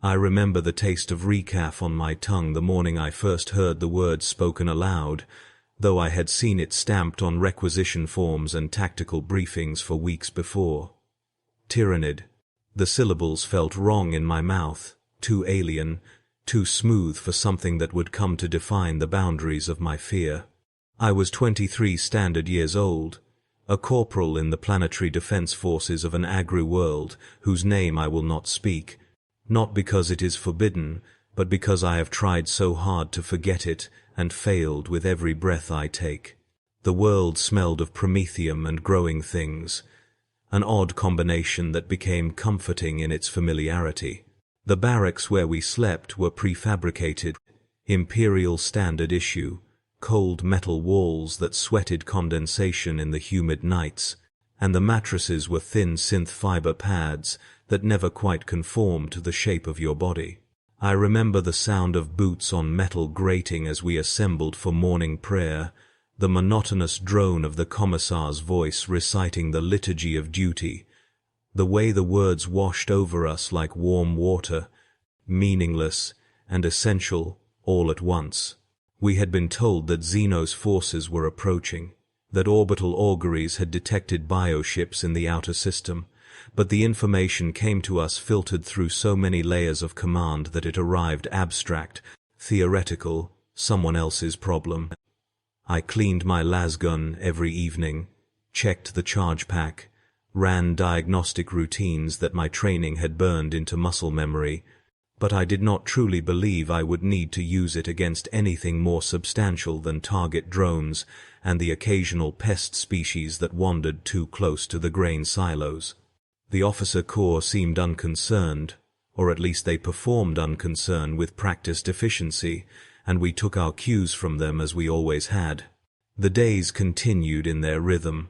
I remember the taste of recaf on my tongue the morning I first heard the word spoken aloud, though I had seen it stamped on requisition forms and tactical briefings for weeks before. Tyranid. The syllables felt wrong in my mouth, too alien, too smooth for something that would come to define the boundaries of my fear. I was 23 standard years old, a corporal in the planetary defense forces of an agri world whose name I will not speak, not because it is forbidden, but because I have tried so hard to forget it and failed with every breath I take. The world smelled of promethium and growing things, an odd combination that became comforting in its familiarity. The barracks where we slept were prefabricated, Imperial standard issue, cold metal walls that sweated condensation in the humid nights, and the mattresses were thin synth fiber pads that never quite conformed to the shape of your body. I remember the sound of boots on metal grating as we assembled for morning prayer, the monotonous drone of the commissar's voice reciting the liturgy of duty, the way the words washed over us like warm water, meaningless and essential all at once. We had been told that Xenos forces were approaching, that orbital auguries had detected bioships in the outer system, but the information came to us filtered through so many layers of command that it arrived abstract, theoretical, someone else's problem. I cleaned my lasgun every evening, checked the charge pack, ran diagnostic routines that my training had burned into muscle memory, but I did not truly believe I would need to use it against anything more substantial than target drones and the occasional pest species that wandered too close to the grain silos. The officer corps seemed unconcerned, or at least they performed unconcerned with practiced efficiency, and we took our cues from them as we always had. The days continued in their rhythm.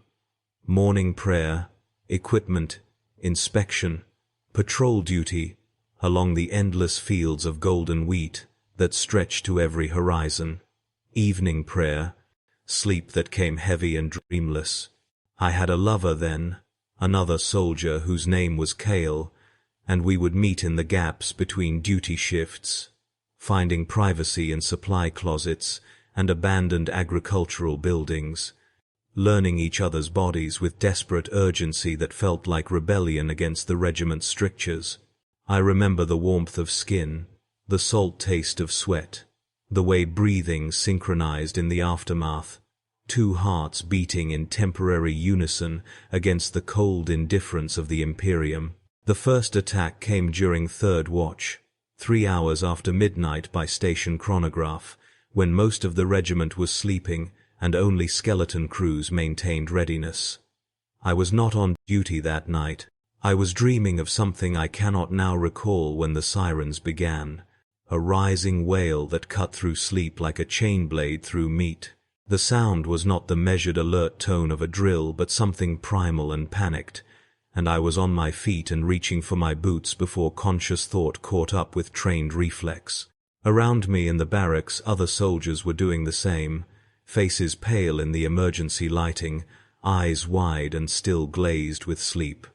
Morning prayer, equipment, inspection, patrol duty, along the endless fields of golden wheat that stretched to every horizon. Evening prayer, sleep that came heavy and dreamless. I had a lover then, another soldier whose name was Kale, and we would meet in the gaps between duty shifts, finding privacy in supply closets and abandoned agricultural buildings, learning each other's bodies with desperate urgency that felt like rebellion against the regiment's strictures. I remember the warmth of skin, the salt taste of sweat, the way breathing synchronized in the aftermath, two hearts beating in temporary unison against the cold indifference of the Imperium. The first attack came during third watch, 3 hours after midnight by station chronograph, when most of the regiment was sleeping and only skeleton crews maintained readiness. I was not on duty that night. I was dreaming of something I cannot now recall when the sirens began, a rising wail that cut through sleep like a chain blade through meat. The sound was not the measured alert tone of a drill but something primal and panicked, and I was on my feet and reaching for my boots before conscious thought caught up with trained reflex. Around me in the barracks other soldiers were doing the same, faces pale in the emergency lighting, eyes wide and still glazed with sleep.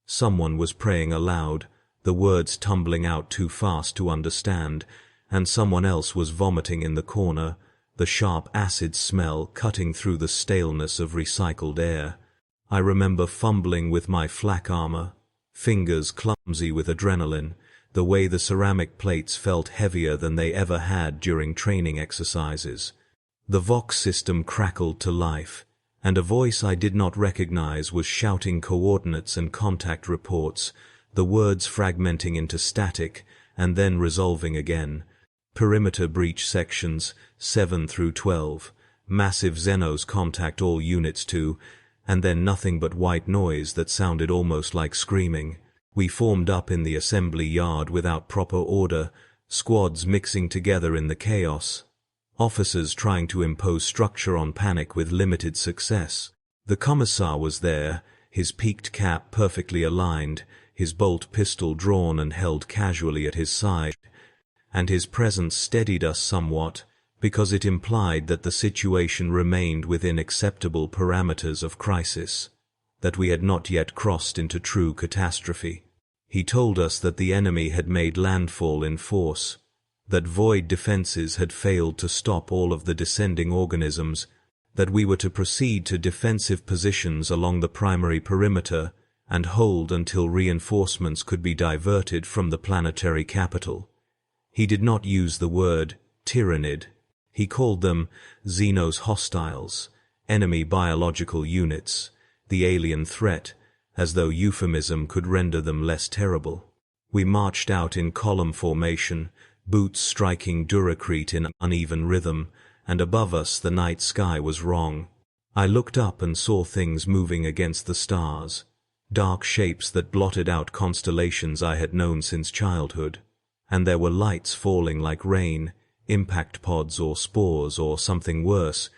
Someone was praying aloud, the words tumbling out too fast to understand, and someone else was vomiting in the corner, the sharp acid smell cutting through the staleness of recycled air. I remember fumbling with my flak armor, fingers clumsy with adrenaline, the way the ceramic plates felt heavier than they ever had during training exercises. The Vox system crackled to life, and a voice I did not recognize was shouting coordinates and contact reports, the words fragmenting into static and then resolving again. Perimeter breach sections 7 through 12, massive Xenos contact all units to, and then nothing but white noise that sounded almost like screaming. We formed up in the assembly yard without proper order, squads mixing together in the chaos. Officers trying to impose structure on panic with limited success. The commissar was there, his peaked cap perfectly aligned, his bolt pistol drawn and held casually at his side, and his presence steadied us somewhat, because it implied that the situation remained within acceptable parameters of crisis, that we had not yet crossed into true catastrophe. He told us that the enemy had made landfall in force, that void defenses had failed to stop all of the descending organisms, that we were to proceed to defensive positions along the primary perimeter and hold until reinforcements could be diverted from the planetary capital. He did not use the word Tyranid. He called them Xenos hostiles, enemy biological units, the alien threat, as though euphemism could render them less terrible. We marched out in column formation, boots striking duracrete in uneven rhythm, and above us the night sky was wrong. I looked up and saw things moving against the stars, dark shapes that blotted out constellations I had known since childhood, and there were lights falling like rain, impact pods or spores or something worse,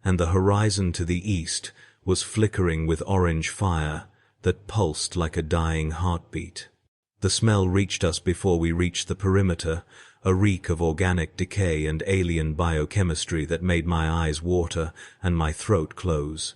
and the horizon to the east was flickering with orange fire that pulsed like a dying heartbeat. The smell reached us before we reached the perimeter, a reek of organic decay and alien biochemistry that made my eyes water and my throat close.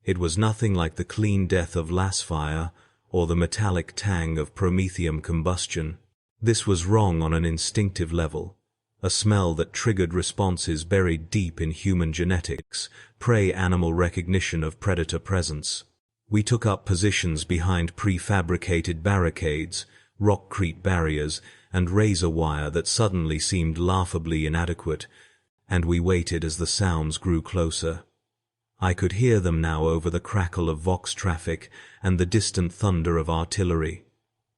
It was nothing like the clean death of lasfire or the metallic tang of promethium combustion. This was wrong on an instinctive level, a smell that triggered responses buried deep in human genetics, prey animal recognition of predator presence. We took up positions behind prefabricated barricades, rockcrete barriers, and razor wire that suddenly seemed laughably inadequate, and we waited as the sounds grew closer. I could hear them now over the crackle of vox traffic and the distant thunder of artillery,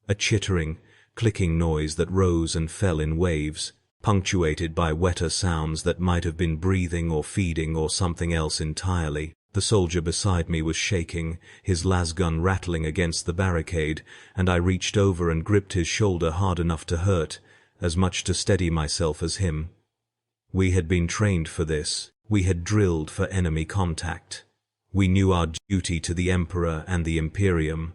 a chittering, clicking noise that rose and fell in waves, punctuated by wetter sounds that might have been breathing or feeding or something else entirely. The soldier beside me was shaking, his lasgun rattling against the barricade, and I reached over and gripped his shoulder hard enough to hurt, as much to steady myself as him. We had been trained for this. We had drilled for enemy contact. We knew our duty to the Emperor and the Imperium.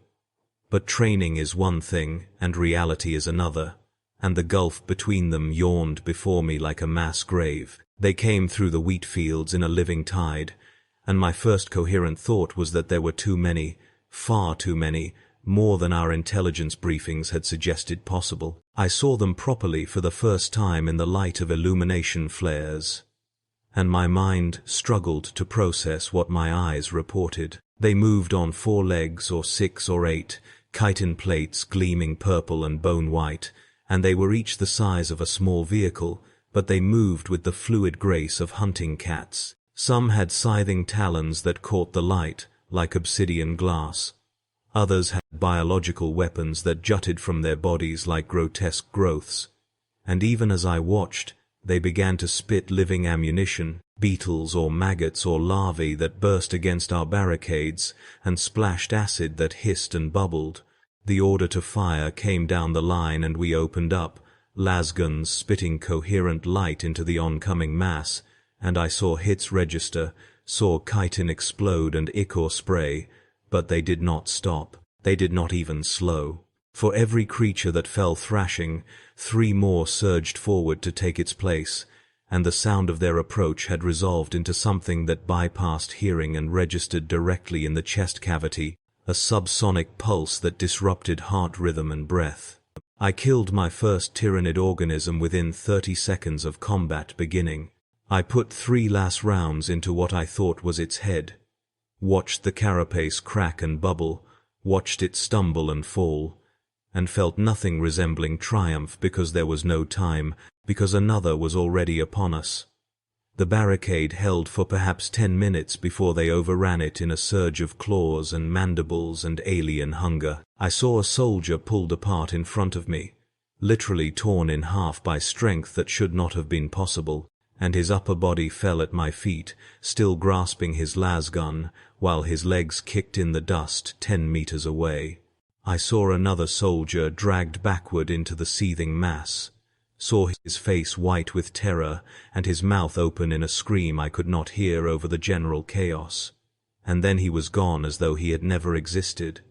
But training is one thing, and reality is another, and the gulf between them yawned before me like a mass grave. They came through the wheat fields in a living tide, and my first coherent thought was that there were too many, far too many, more than our intelligence briefings had suggested possible. I saw them properly for the first time in the light of illumination flares, and my mind struggled to process what my eyes reported. They moved on 4 legs or 6 or 8, chitin plates gleaming purple and bone white, and they were each the size of a small vehicle, but they moved with the fluid grace of hunting cats. Some had scything talons that caught the light, like obsidian glass. Others had biological weapons that jutted from their bodies like grotesque growths. And even as I watched, they began to spit living ammunition, beetles or maggots or larvae that burst against our barricades and splashed acid that hissed and bubbled. The order to fire came down the line and we opened up, lasguns spitting coherent light into the oncoming mass, and I saw hits register, saw chitin explode and ichor spray, but they did not stop. They did not even slow. For every creature that fell thrashing, 3 more surged forward to take its place, and the sound of their approach had resolved into something that bypassed hearing and registered directly in the chest cavity, a subsonic pulse that disrupted heart rhythm and breath. I killed my first Tyranid organism within 30 seconds of combat beginning. I put 3 last rounds into what I thought was its head, watched the carapace crack and bubble, watched it stumble and fall, and felt nothing resembling triumph because there was no time, because another was already upon us. The barricade held for perhaps 10 minutes before they overran it in a surge of claws and mandibles and alien hunger. I saw a soldier pulled apart in front of me, literally torn in half by strength that should not have been possible, and his upper body fell at my feet, still grasping his lasgun, while his legs kicked in the dust 10 meters away. I saw another soldier dragged backward into the seething mass, saw his face white with terror and his mouth open in a scream I could not hear over the general chaos, and then he was gone as though he had never existed.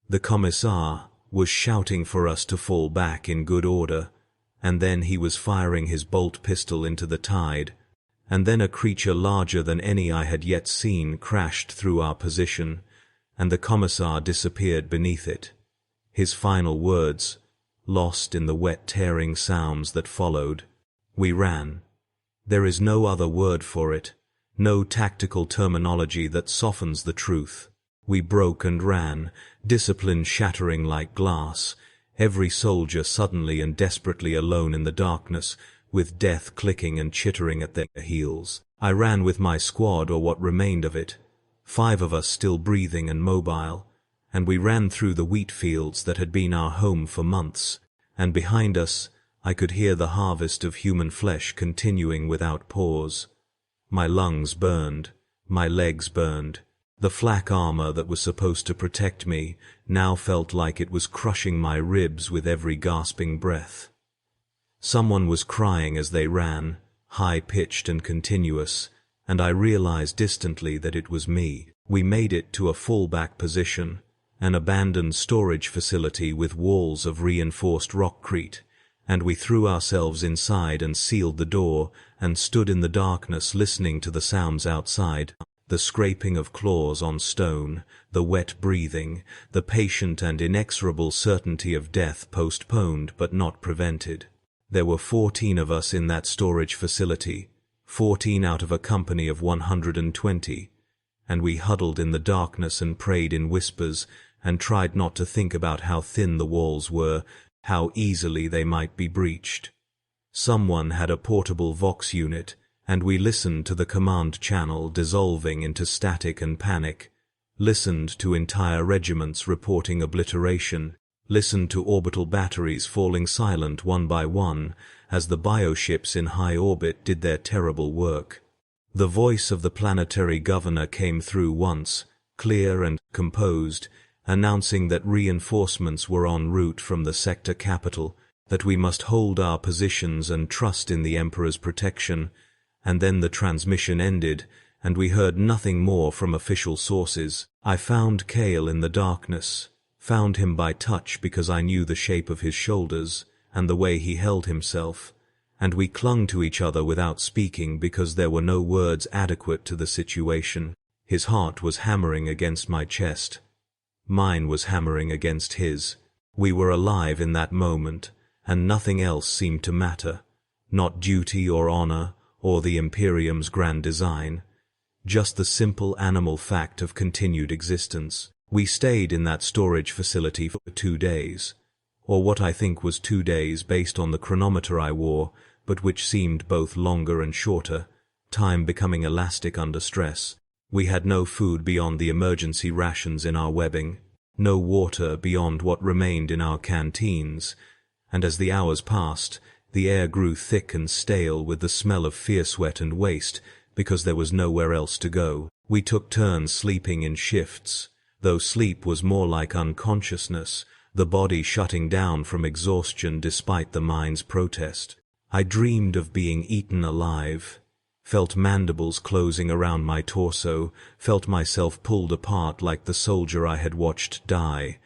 The commissar was shouting for us to fall back in good order, and then he was firing his bolt pistol into the tide, and then a creature larger than any I had yet seen crashed through our position, and the commissar disappeared beneath it. His final words, lost in the wet tearing sounds that followed. We ran. There is no other word for it, no tactical terminology that softens the truth. We broke and ran, discipline shattering like glass, every soldier suddenly and desperately alone in the darkness, with death clicking and chittering at their heels. I ran with my squad, or what remained of it, 5 of us still breathing and mobile, and we ran through the wheat fields that had been our home for months, and behind us I could hear the harvest of human flesh continuing without pause. My lungs burned, my legs burned. The flak armor that was supposed to protect me now felt like it was crushing my ribs with every gasping breath. Someone was crying as they ran, high-pitched and continuous, and I realized distantly that it was me. We made it to a fallback position, an abandoned storage facility with walls of reinforced rockcrete, and we threw ourselves inside and sealed the door and stood in the darkness listening to the sounds outside. The scraping of claws on stone, the wet breathing, the patient and inexorable certainty of death postponed but not prevented. There were 14 of us in that storage facility, 14 out of a company of 120, and we huddled in the darkness and prayed in whispers and tried not to think about how thin the walls were, how easily they might be breached. Someone had a portable Vox unit, and we listened to the command channel dissolving into static and panic, listened to entire regiments reporting obliteration, listened to orbital batteries falling silent one by one as the bioships in high orbit did their terrible work. The voice of the planetary governor came through once, clear and composed, announcing that reinforcements were en route from the sector capital, that we must hold our positions and trust in the Emperor's protection. And then the transmission ended, and we heard nothing more from official sources. I found Kale in the darkness, found him by touch because I knew the shape of his shoulders and the way he held himself, and we clung to each other without speaking because there were no words adequate to the situation. His heart was hammering against my chest. Mine was hammering against his. We were alive in that moment, and nothing else seemed to matter, not duty or honor, or the Imperium's grand design, just the simple animal fact of continued existence. We stayed in that storage facility for 2 days, or what I think was 2 days based on the chronometer I wore, but which seemed both longer and shorter, time becoming elastic under stress. We had no food beyond the emergency rations in our webbing, no water beyond what remained in our canteens, and as the hours passed, the air grew thick and stale with the smell of fear sweat and waste because there was nowhere else to go. We took turns sleeping in shifts, though sleep was more like unconsciousness, the body shutting down from exhaustion despite the mind's protest. I dreamed of being eaten alive, felt mandibles closing around my torso, felt myself pulled apart like the soldier I had watched die,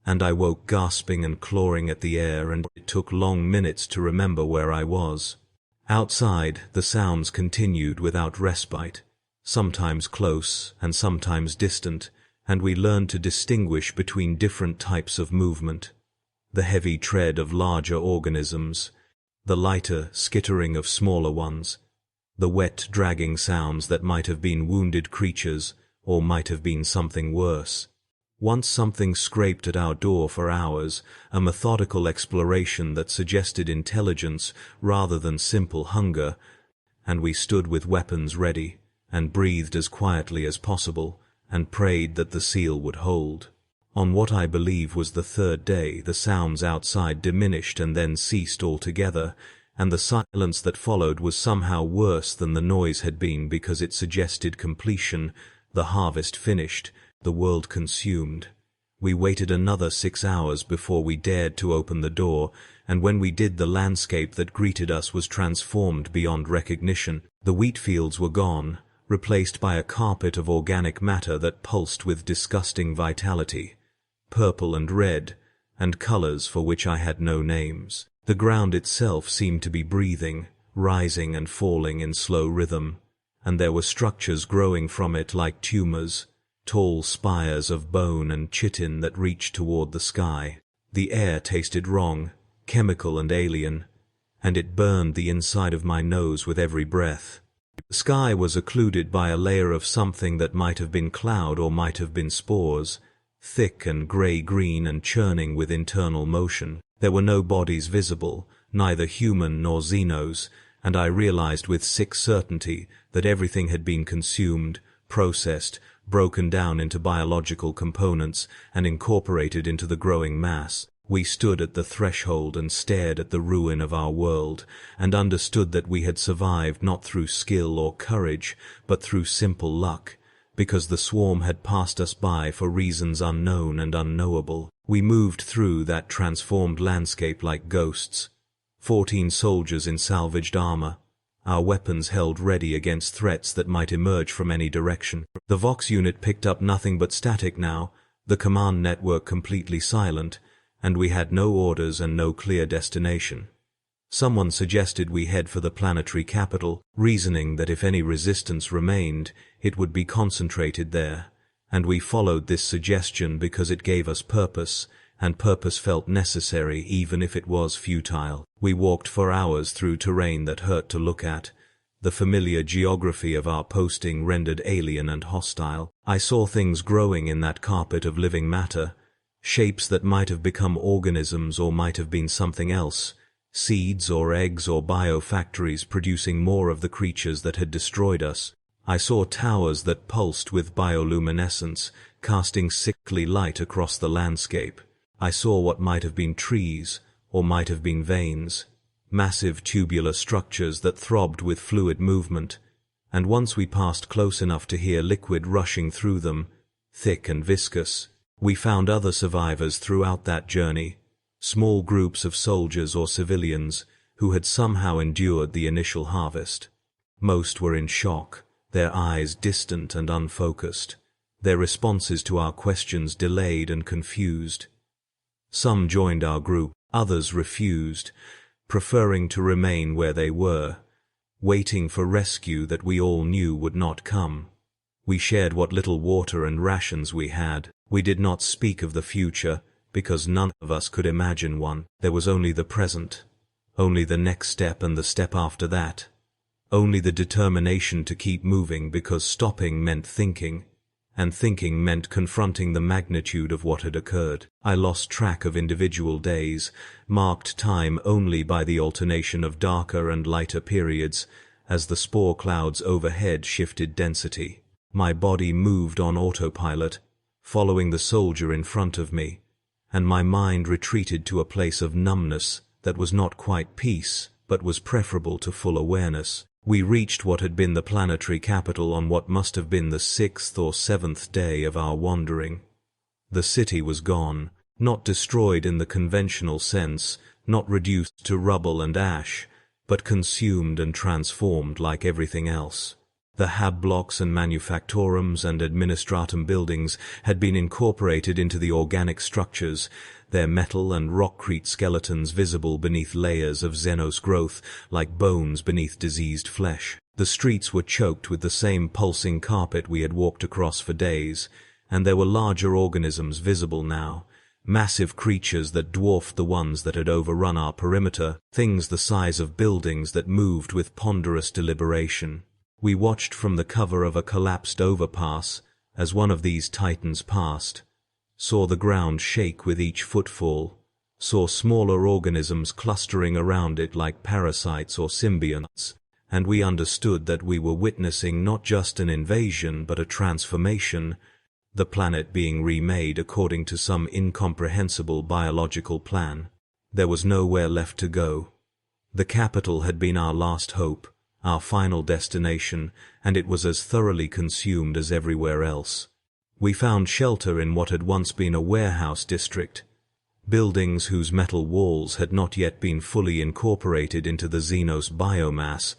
and I woke gasping and clawing at the air, and it took long minutes to remember where I was. Outside, the sounds continued without respite, sometimes close and sometimes distant, and we learned to distinguish between different types of movement. The heavy tread of larger organisms, the lighter skittering of smaller ones, the wet dragging sounds that might have been wounded creatures or might have been something worse. Once something scraped at our door for hours, a methodical exploration that suggested intelligence rather than simple hunger, and we stood with weapons ready, and breathed as quietly as possible, and prayed that the seal would hold. On what I believe was the 3rd day, the sounds outside diminished and then ceased altogether, and the silence that followed was somehow worse than the noise had been because it suggested completion, the harvest finished, the world consumed. We waited another 6 hours before we dared to open the door, and when we did, the landscape that greeted us was transformed beyond recognition. The wheat fields were gone, replaced by a carpet of organic matter that pulsed with disgusting vitality, purple and red, and colors for which I had no names. The ground itself seemed to be breathing, rising and falling in slow rhythm, and there were structures growing from it like tumors, tall spires of bone and chitin that reached toward the sky. The air tasted wrong, chemical and alien, and it burned the inside of my nose with every breath. The sky was occluded by a layer of something that might have been cloud or might have been spores, thick and grey-green and churning with internal motion. There were no bodies visible, neither human nor xenos, and I realized with sick certainty that everything had been consumed, processed, broken down into biological components, and incorporated into the growing mass. We stood at the threshold and stared at the ruin of our world, and understood that we had survived not through skill or courage, but through simple luck, because the swarm had passed us by for reasons unknown and unknowable. We moved through that transformed landscape like ghosts, 14 soldiers in salvaged armor, our weapons held ready against threats that might emerge from any direction. The Vox unit picked up nothing but static now, the command network completely silent, and we had no orders and no clear destination. Someone suggested we head for the planetary capital, reasoning that if any resistance remained, it would be concentrated there, and we followed this suggestion because it gave us purpose, and purpose felt necessary even if it was futile. We walked for hours through terrain that hurt to look at. The familiar geography of our posting rendered alien and hostile. I saw things growing in that carpet of living matter, shapes that might have become organisms or might have been something else, seeds or eggs or biofactories producing more of the creatures that had destroyed us. I saw towers that pulsed with bioluminescence, casting sickly light across the landscape. I saw what might have been trees, or might have been veins, massive tubular structures that throbbed with fluid movement, and once we passed close enough to hear liquid rushing through them, thick and viscous. We found other survivors throughout that journey, small groups of soldiers or civilians who had somehow endured the initial harvest. Most were in shock, their eyes distant and unfocused, their responses to our questions delayed and confused. Some joined our group, others refused, preferring to remain where they were, waiting for rescue that we all knew would not come. We shared what little water and rations we had. We did not speak of the future, because none of us could imagine one. There was only the present, only the next step and the step after that, only the determination to keep moving because stopping meant thinking, and thinking meant confronting the magnitude of what had occurred. I lost track of individual days, marked time only by the alternation of darker and lighter periods as the spore clouds overhead shifted density. My body moved on autopilot, following the soldier in front of me, and my mind retreated to a place of numbness that was not quite peace, but was preferable to full awareness. We reached what had been the planetary capital on what must have been the 6th or 7th day of our wandering. The city was gone, not destroyed in the conventional sense, not reduced to rubble and ash, but consumed and transformed like everything else. The hab blocks and manufactorums and administratum buildings had been incorporated into the organic structures, their metal and rockcrete skeletons visible beneath layers of xenos growth like bones beneath diseased flesh. The streets were choked with the same pulsing carpet we had walked across for days, and there were larger organisms visible now, massive creatures that dwarfed the ones that had overrun our perimeter, things the size of buildings that moved with ponderous deliberation. We watched from the cover of a collapsed overpass as one of these titans passed, saw the ground shake with each footfall, saw smaller organisms clustering around it like parasites or symbionts, and we understood that we were witnessing not just an invasion but a transformation, the planet being remade according to some incomprehensible biological plan. There was nowhere left to go. The capital had been our last hope, our final destination, and it was as thoroughly consumed as everywhere else. We found shelter in what had once been a warehouse district, buildings whose metal walls had not yet been fully incorporated into the Xenos biomass,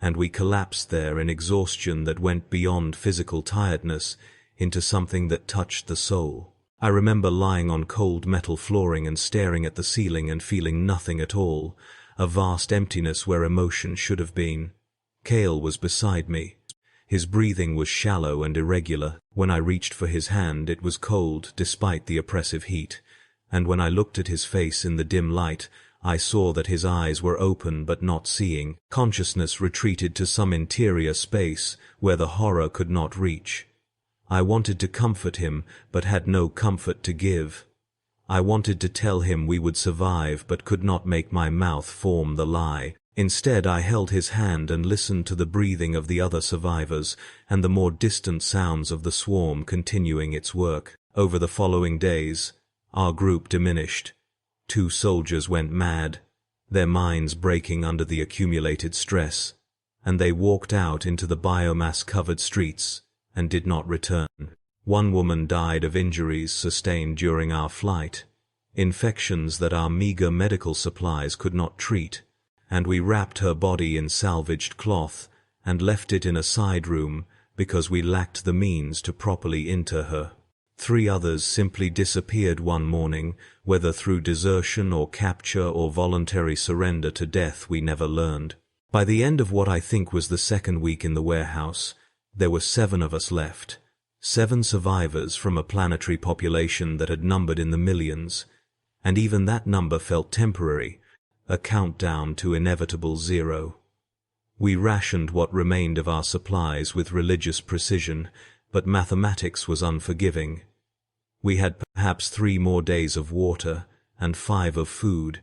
and we collapsed there in exhaustion that went beyond physical tiredness into something that touched the soul. I remember lying on cold metal flooring and staring at the ceiling and feeling nothing at all, a vast emptiness where emotion should have been. Kale was beside me. His breathing was shallow and irregular. When I reached for his hand, it was cold despite the oppressive heat, and when I looked at his face in the dim light, I saw that his eyes were open but not seeing. Consciousness retreated to some interior space where the horror could not reach. I wanted to comfort him, but had no comfort to give. I wanted to tell him we would survive, but could not make my mouth form the lie. Instead, I held his hand and listened to the breathing of the other survivors and the more distant sounds of the swarm continuing its work. Over the following days, our group diminished. 2 soldiers went mad, their minds breaking under the accumulated stress, and they walked out into the biomass-covered streets and did not return. 1 woman died of injuries sustained during our flight, infections that our meager medical supplies could not treat, and we wrapped her body in salvaged cloth and left it in a side room because we lacked the means to properly inter her. 3 others simply disappeared one morning, whether through desertion or capture or voluntary surrender to death we never learned. By the end of what I think was the 2nd week in the warehouse, there were 7 of us left. 7 survivors from a planetary population that had numbered in the millions, and even that number felt temporary, a countdown to inevitable 0. We rationed what remained of our supplies with religious precision, but mathematics was unforgiving. We had perhaps 3 more days of water and 5 of food,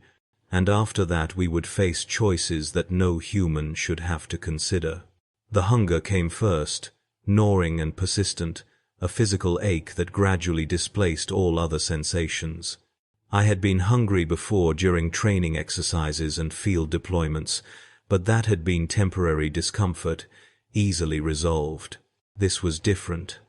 and after that we would face choices that no human should have to consider. The hunger came first, gnawing and persistent, a physical ache that gradually displaced all other sensations. I had been hungry before during training exercises and field deployments, but that had been temporary discomfort, easily resolved. This was different.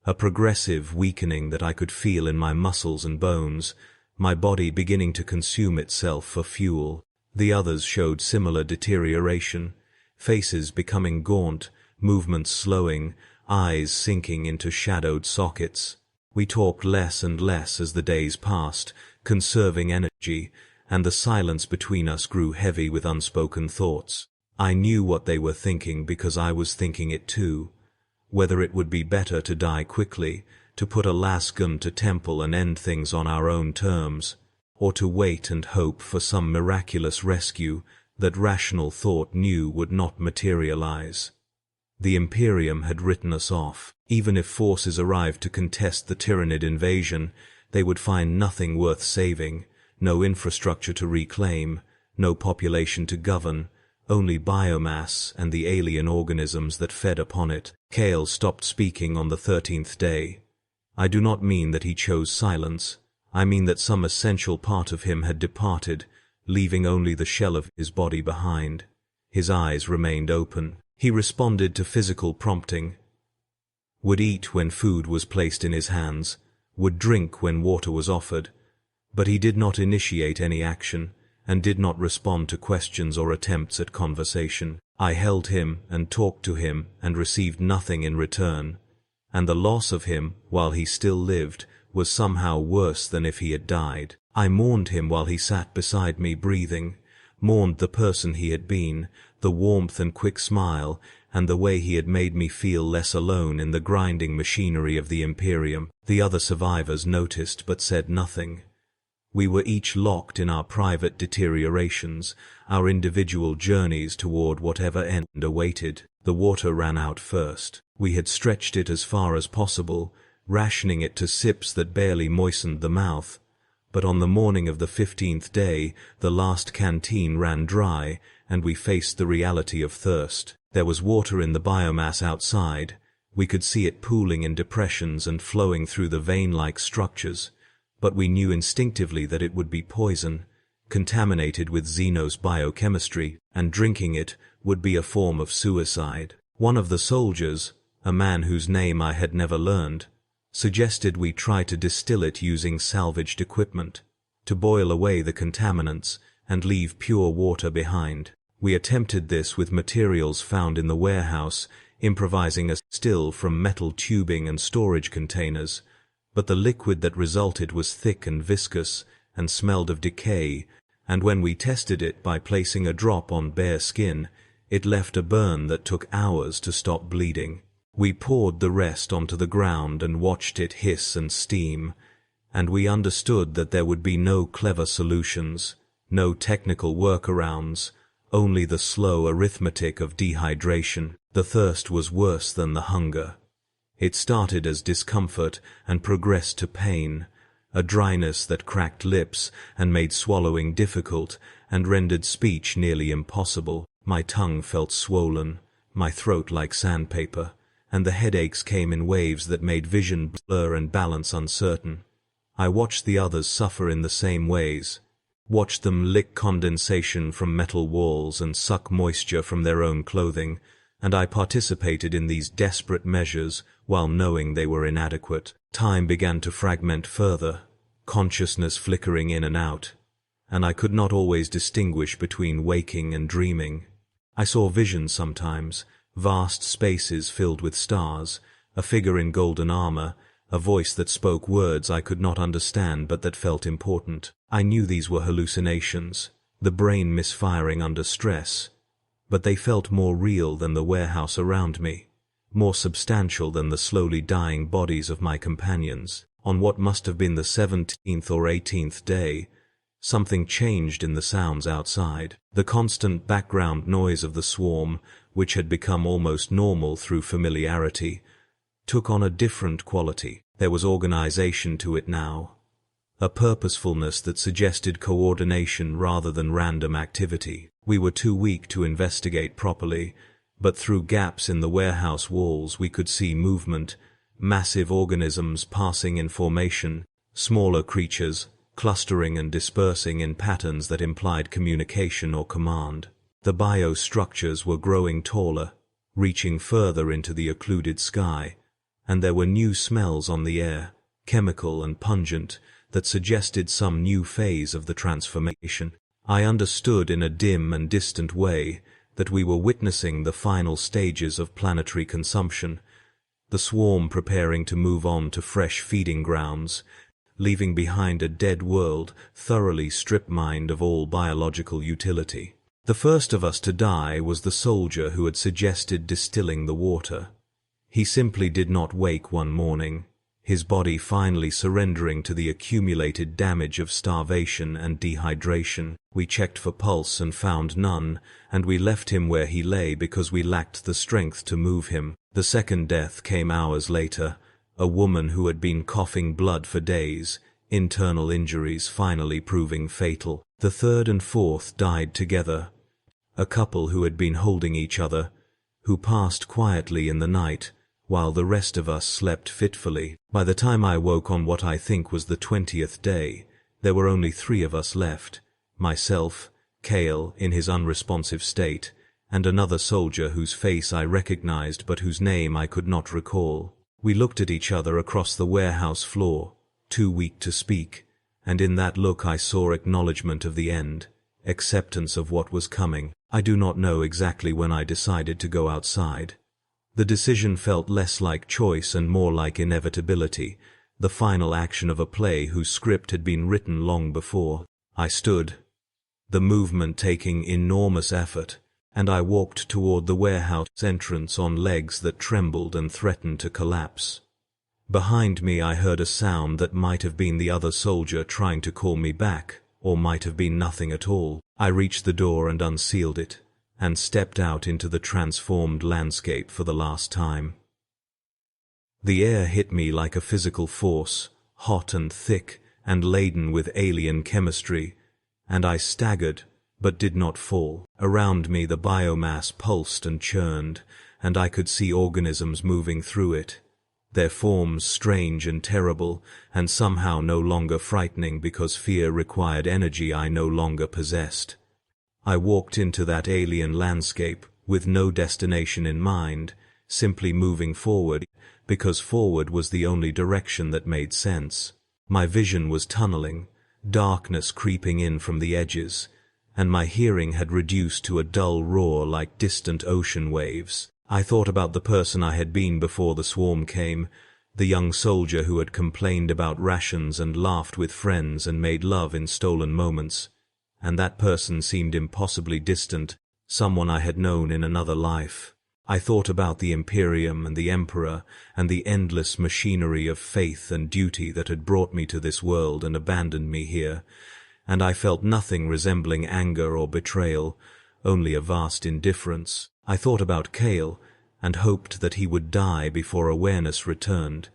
A progressive weakening that I could feel in my muscles and bones, my body beginning to consume itself for fuel. The others showed similar deterioration, faces becoming gaunt, movements slowing, eyes sinking into shadowed sockets. We talked less and less as the days passed, conserving energy, and the silence between us grew heavy with unspoken thoughts. I knew what they were thinking because I was thinking it too. Whether it would be better to die quickly, to put a last gun to temple and end things on our own terms, or to wait and hope for some miraculous rescue that rational thought knew would not materialize. The Imperium had written us off. Even if forces arrived to contest the Tyranid invasion, they would find nothing worth saving, no infrastructure to reclaim, no population to govern, only biomass and the alien organisms that fed upon it. Kale stopped speaking on the 13th day. I do not mean that he chose silence. I mean that some essential part of him had departed, leaving only the shell of his body behind. His eyes remained open. He responded to physical prompting, would eat when food was placed in his hands, would drink when water was offered, but he did not initiate any action, and did not respond to questions or attempts at conversation. I held him and talked to him and received nothing in return, and the loss of him, while he still lived, was somehow worse than if he had died. I mourned him while he sat beside me breathing, mourned the person he had been, the warmth and quick smile, and the way he had made me feel less alone in the grinding machinery of the Imperium. The other survivors noticed but said nothing. We were each locked in our private deteriorations, our individual journeys toward whatever end awaited. The water ran out first. We had stretched it as far as possible, rationing it to sips that barely moistened the mouth. But on the morning of the 15th day, the last canteen ran dry, and we faced the reality of thirst. There was water in the biomass outside. We could see it pooling in depressions and flowing through the vein-like structures, but we knew instinctively that it would be poison, contaminated with Xenos biochemistry, and drinking it would be a form of suicide. One of the soldiers, a man whose name I had never learned, suggested we try to distill it using salvaged equipment, to boil away the contaminants and leave pure water behind. We attempted this with materials found in the warehouse, improvising a still from metal tubing and storage containers, but the liquid that resulted was thick and viscous and smelled of decay, and when we tested it by placing a drop on bare skin, It left a burn that took hours to stop bleeding. We poured the rest onto the ground and watched it hiss and steam, and we understood that there would be no clever solutions, no technical workarounds, only the slow arithmetic of dehydration. The thirst was worse than the hunger. It started as discomfort and progressed to pain, a dryness that cracked lips and made swallowing difficult and rendered speech nearly impossible. My tongue felt swollen, my throat like sandpaper, and the headaches came in waves that made vision blur and balance uncertain. I watched the others suffer in the same ways, watched them lick condensation from metal walls and suck moisture from their own clothing, and I participated in these desperate measures while knowing they were inadequate. Time began to fragment further, consciousness flickering in and out, and I could not always distinguish between waking and dreaming. I saw visions sometimes, vast spaces filled with stars, a figure in golden armor, a voice that spoke words I could not understand but that felt important. I knew these were hallucinations, the brain misfiring under stress, but they felt more real than the warehouse around me, more substantial than the slowly dying bodies of my companions. On what must have been the 17th or 18th day, something changed in the sounds outside. The constant background noise of the swarm, which had become almost normal through familiarity, took on a different quality. There was organization to it now, a purposefulness that suggested coordination rather than random activity. We were too weak to investigate properly, but through gaps in the warehouse walls we could see movement, massive organisms passing in formation, smaller creatures clustering and dispersing in patterns that implied communication or command. The biostructures were growing taller, reaching further into the occluded sky, and there were new smells on the air, chemical and pungent, that suggested some new phase of the transformation. I understood in a dim and distant way that we were witnessing the final stages of planetary consumption, the swarm preparing to move on to fresh feeding grounds, leaving behind a dead world thoroughly strip-mined of all biological utility. The first of us to die was the soldier who had suggested distilling the water. He simply did not wake one morning, his body finally surrendering to the accumulated damage of starvation and dehydration. We checked for pulse and found none, and we left him where he lay because we lacked the strength to move him. The second death came hours later, a woman who had been coughing blood for days, internal injuries finally proving fatal. The third and fourth died together, a couple who had been holding each other, who passed quietly in the night, while the rest of us slept fitfully. By the time I woke on what I think was the 20th day, there were only 3 of us left, myself, Kale in his unresponsive state, and another soldier whose face I recognized but whose name I could not recall. We looked at each other across the warehouse floor, too weak to speak, and in that look I saw acknowledgement of the end, acceptance of what was coming. I do not know exactly when I decided to go outside. The decision felt less like choice and more like inevitability, the final action of a play whose script had been written long before. I stood, the movement taking enormous effort, and I walked toward the warehouse entrance on legs that trembled and threatened to collapse. Behind me I heard a sound that might have been the other soldier trying to call me back, or might have been nothing at all. I reached the door and unsealed it, and stepped out into the transformed landscape for the last time. The air hit me like a physical force, hot and thick and laden with alien chemistry, and I staggered, but did not fall. Around me the biomass pulsed and churned, and I could see organisms moving through it, their forms strange and terrible, and somehow no longer frightening because fear required energy I no longer possessed. I walked into that alien landscape with no destination in mind, simply moving forward, because forward was the only direction that made sense. My vision was tunneling, darkness creeping in from the edges, and my hearing had reduced to a dull roar like distant ocean waves. I thought about the person I had been before the swarm came, the young soldier who had complained about rations and laughed with friends and made love in stolen moments, and that person seemed impossibly distant, someone I had known in another life. I thought about the Imperium and the Emperor and the endless machinery of faith and duty that had brought me to this world and abandoned me here, and I felt nothing resembling anger or betrayal, only a vast indifference. I thought about Kale and hoped that he would die before awareness returned,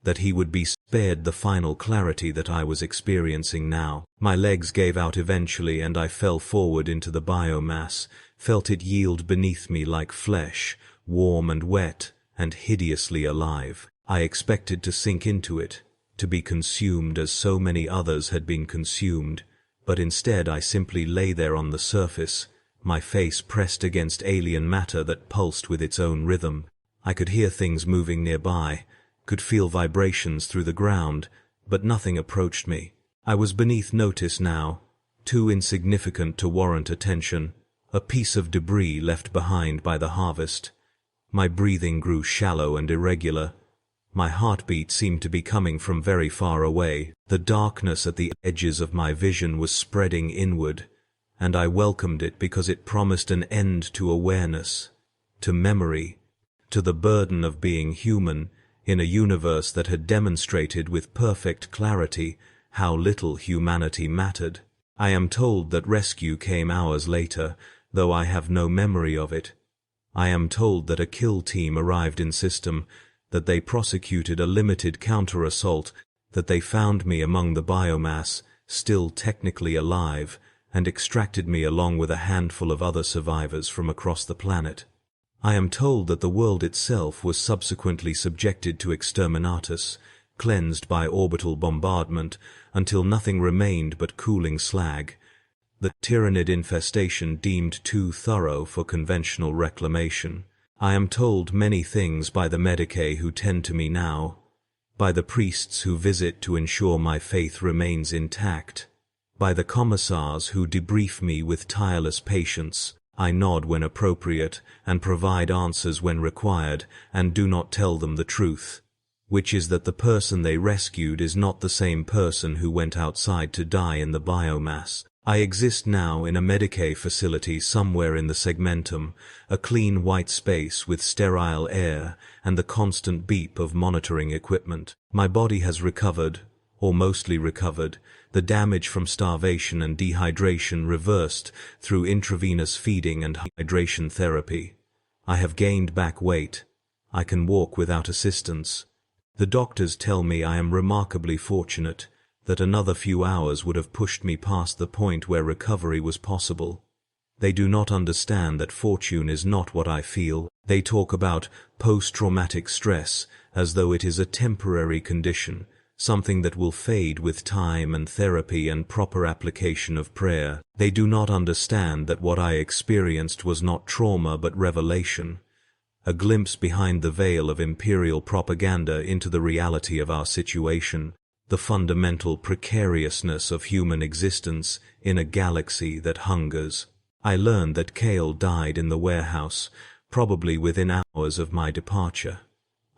that he would be spared the final clarity that I was experiencing now. My legs gave out eventually and I fell forward into the biomass, felt it yield beneath me like flesh, warm and wet and hideously alive. I expected to sink into it, to be consumed as so many others had been consumed, but instead I simply lay there on the surface, my face pressed against alien matter that pulsed with its own rhythm. I could hear things moving nearby, could feel vibrations through the ground, but nothing approached me. I was beneath notice now, too insignificant to warrant attention, a piece of debris left behind by the harvest. My breathing grew shallow and irregular. My heartbeat seemed to be coming from very far away. The darkness at the edges of my vision was spreading inward, and I welcomed it because it promised an end to awareness, to memory, to the burden of being human in a universe that had demonstrated with perfect clarity how little humanity mattered. I am told that rescue came hours later, though I have no memory of it. I am told that a kill team arrived in system, that they prosecuted a limited counter-assault, that they found me among the biomass, still technically alive, and extracted me along with a handful of other survivors from across the planet. I am told that the world itself was subsequently subjected to exterminatus, cleansed by orbital bombardment, until nothing remained but cooling slag, the Tyranid infestation deemed too thorough for conventional reclamation. I am told many things by the Medicae who tend to me now, by the priests who visit to ensure my faith remains intact, by the commissars who debrief me with tireless patience. I nod when appropriate and provide answers when required, and do not tell them the truth, which is that the person they rescued is not the same person who went outside to die in the biomass. I exist now in a Medicae facility somewhere in the segmentum, a clean white space with sterile air and the constant beep of monitoring equipment. My body has recovered, or mostly recovered, the damage from starvation and dehydration reversed through intravenous feeding and hydration therapy. I have gained back weight. I can walk without assistance. The doctors tell me I am remarkably fortunate, that another few hours would have pushed me past the point where recovery was possible. They do not understand that fortune is not what I feel. They talk about post-traumatic stress as though it is a temporary condition, something that will fade with time and therapy and proper application of prayer. They do not understand that what I experienced was not trauma but revelation, a glimpse behind the veil of imperial propaganda into the reality of our situation, the fundamental precariousness of human existence in a galaxy that hungers. I learned that Kale died in the warehouse, probably within hours of my departure.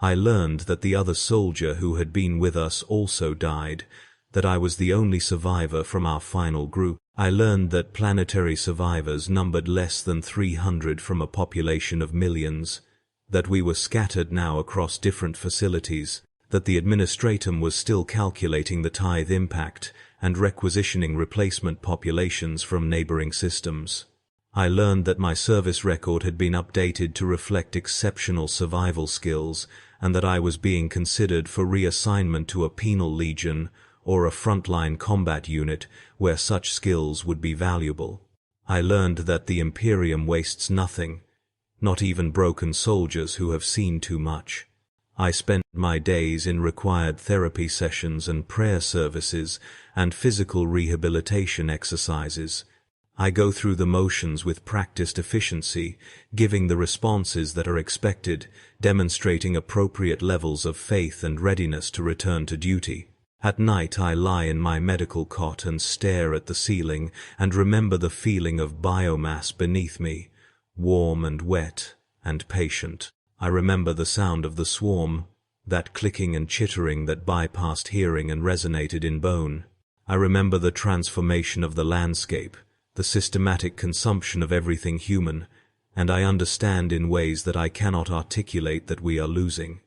I learned that the other soldier who had been with us also died, that I was the only survivor from our final group. I learned that planetary survivors numbered less than 300 from a population of millions, that we were scattered now across different facilities, that the administratum was still calculating the tithe impact and requisitioning replacement populations from neighboring systems. I learned that my service record had been updated to reflect exceptional survival skills and that I was being considered for reassignment to a penal legion or a frontline combat unit where such skills would be valuable. I learned that the Imperium wastes nothing, not even broken soldiers who have seen too much. I spent my days in required therapy sessions and prayer services and physical rehabilitation exercises. I go through the motions with practiced efficiency, giving the responses that are expected, demonstrating appropriate levels of faith and readiness to return to duty. At night I lie in my medical cot and stare at the ceiling and remember the feeling of biomass beneath me, warm and wet and patient. I remember the sound of the swarm, that clicking and chittering that bypassed hearing and resonated in bone. I remember the transformation of the landscape, the the systematic consumption of everything human, and I understand in ways that I cannot articulate that we are losing.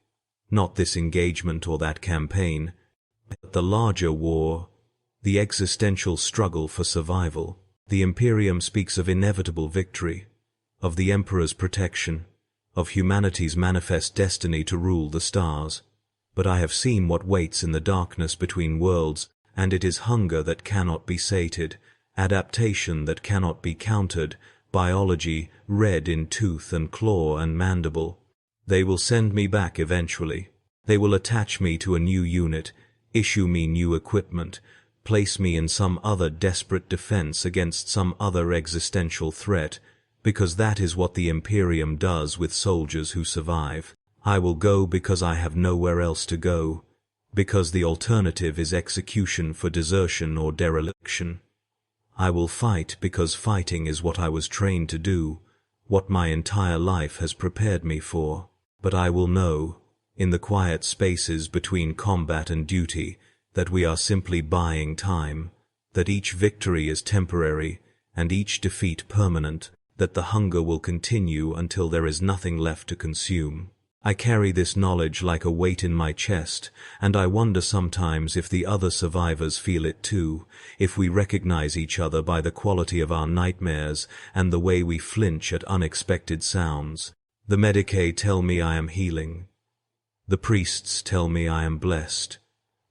Not this engagement or that campaign, but the larger war, the existential struggle for survival. The Imperium speaks of inevitable victory, of the Emperor's protection, of humanity's manifest destiny to rule the stars. But I have seen what waits in the darkness between worlds, and it is hunger that cannot be sated, adaptation that cannot be countered, biology red in tooth and claw and mandible. They will send me back eventually. They will attach me to a new unit, issue me new equipment, place me in some other desperate defense against some other existential threat, because that is what the Imperium does with soldiers who survive. I will go because I have nowhere else to go, because the alternative is execution for desertion or dereliction. I will fight because fighting is what I was trained to do, what my entire life has prepared me for. But I will know, in the quiet spaces between combat and duty, that we are simply buying time, that each victory is temporary and each defeat permanent, that the hunger will continue until there is nothing left to consume. I carry this knowledge like a weight in my chest, and I wonder sometimes if the other survivors feel it too, if we recognize each other by the quality of our nightmares and the way we flinch at unexpected sounds. The Medicae tell me I am healing. The priests tell me I am blessed.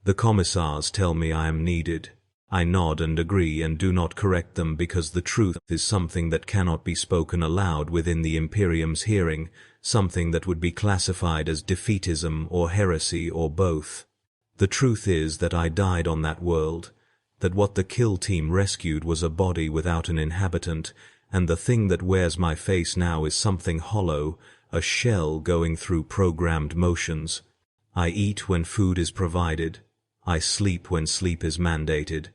The commissars tell me I am needed. I nod and agree and do not correct them because the truth is something that cannot be spoken aloud within the Imperium's hearing, something that would be classified as defeatism or heresy or both. The truth is that I died on that world, that what the kill team rescued was a body without an inhabitant, and the thing that wears my face now is something hollow, a shell going through programmed motions. I eat when food is provided. I sleep when sleep is mandated.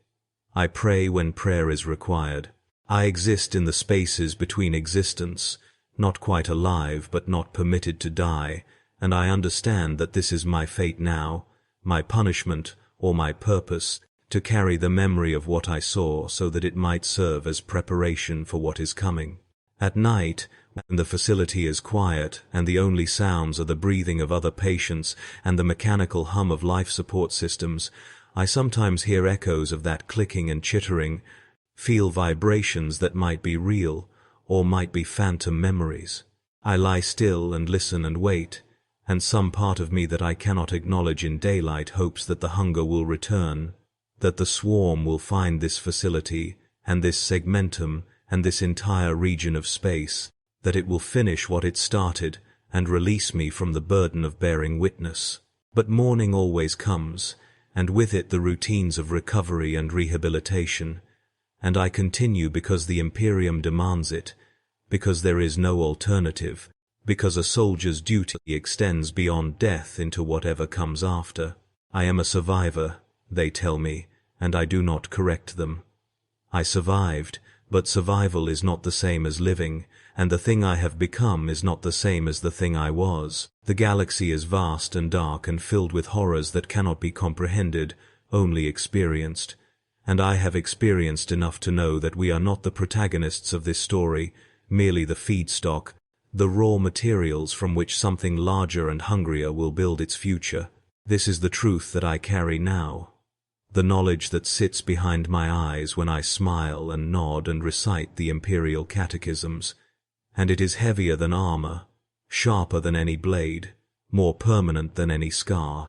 I pray when prayer is required. I exist in the spaces between existence, not quite alive but not permitted to die, and I understand that this is my fate now, my punishment or my purpose, to carry the memory of what I saw so that it might serve as preparation for what is coming. At night, when the facility is quiet and the only sounds are the breathing of other patients and the mechanical hum of life support systems, I sometimes hear echoes of that clicking and chittering, feel vibrations that might be real or might be phantom memories. I lie still and listen and wait, and some part of me that I cannot acknowledge in daylight hopes that the hunger will return, that the swarm will find this facility and this segmentum and this entire region of space, that it will finish what it started and release me from the burden of bearing witness. But morning always comes, and with it the routines of recovery and rehabilitation, and I continue because the Imperium demands it, because there is no alternative, because a soldier's duty extends beyond death into whatever comes after. I am a survivor, they tell me, and I do not correct them. I survived, but survival is not the same as living, and the thing I have become is not the same as the thing I was. The galaxy is vast and dark and filled with horrors that cannot be comprehended, only experienced. And I have experienced enough to know that we are not the protagonists of this story, merely the feedstock, the raw materials from which something larger and hungrier will build its future. This is the truth that I carry now. The knowledge that sits behind my eyes when I smile and nod and recite the imperial catechisms, and it is heavier than armor, sharper than any blade, more permanent than any scar.